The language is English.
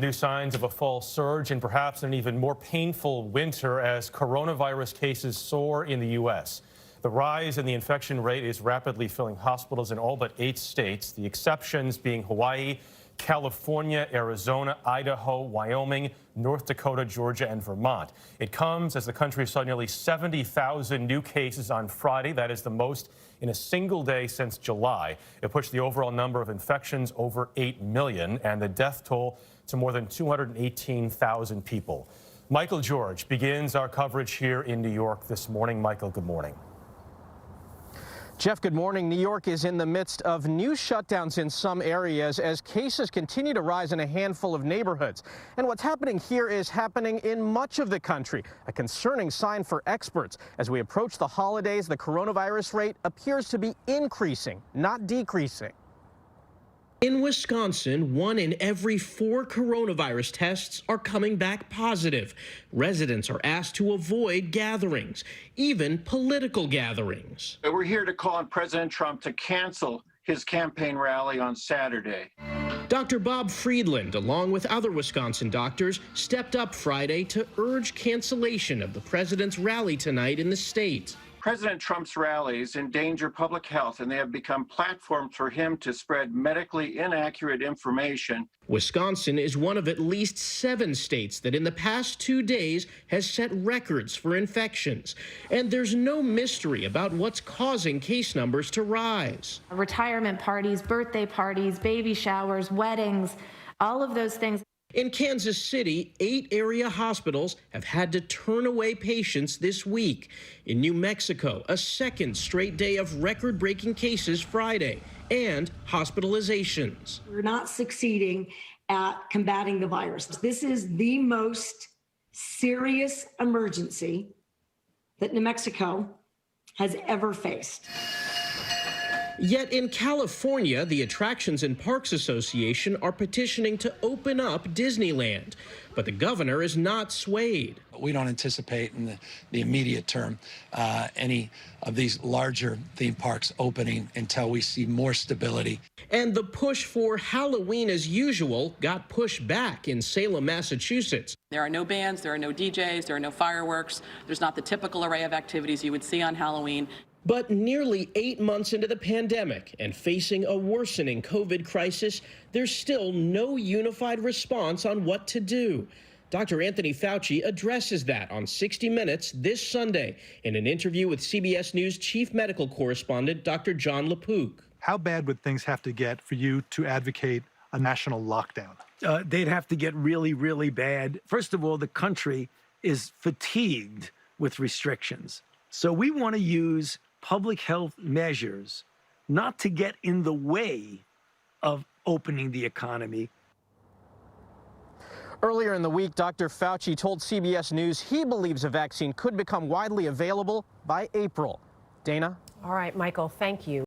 New signs of a fall surge and perhaps an even more painful winter as coronavirus cases soar in the U.S. The rise in the infection rate is rapidly filling hospitals in all but 8 states, the exceptions being Hawaii, California, Arizona, Idaho, Wyoming, North Dakota, Georgia, and Vermont. It comes as the country saw nearly 70,000 new cases on Friday. That is the most in a single day since July. It pushed the overall number of infections over 8 million and the death toll to more than 218,000 people. Michael George begins our coverage here in New York this morning. Michael, good morning. Jeff, good morning. New York is in the midst of new shutdowns in some areas as cases continue to rise in a handful of neighborhoods. And what's happening here is happening in much of the country, a concerning sign for experts. As we approach the holidays, the coronavirus rate appears to be increasing, not decreasing. In Wisconsin, 1 in every 4 coronavirus tests are coming back positive. Residents are asked to avoid gatherings, even political gatherings. We're here to call on President Trump to cancel his campaign rally on Saturday. Dr. Bob Friedland, along with other Wisconsin doctors, stepped up Friday to urge cancellation of the president's rally tonight in the state. President Trump's rallies endanger public health, and they have become platforms for him to spread medically inaccurate information. Wisconsin is one of at least 7 states that in the past 2 days has set records for infections. And there's no mystery about what's causing case numbers to rise. Retirement parties, birthday parties, baby showers, weddings, all of those things. In Kansas City, 8 area hospitals have had to turn away patients this week. In New Mexico, a second straight day of record-breaking cases Friday and hospitalizations. We're not succeeding at combating the virus. This is the most serious emergency that New Mexico has ever faced. Yet in California, the Attractions and Parks Association are petitioning to open up Disneyland. But the governor is not swayed. We don't anticipate in the immediate term any of these larger theme parks opening until we see more stability. And the push for Halloween as usual got pushed back in Salem, Massachusetts. There are no bands, there are no DJs, there are no fireworks. There's not the typical array of activities you would see on Halloween. But nearly 8 months into the pandemic and facing a worsening COVID crisis, there's still no unified response on what to do. Dr. Anthony Fauci addresses that on 60 Minutes this Sunday in an interview with CBS News chief medical correspondent Dr. John LaPook. How bad would things have to get for you to advocate a national lockdown? They'd have to get really, really bad. First of all, the country is fatigued with restrictions. So we want to use public health measures not to get in the way of opening the economy. Earlier in the week, Dr. Fauci told CBS News he believes a vaccine could become widely available by April. Dana? All right, Michael, thank you.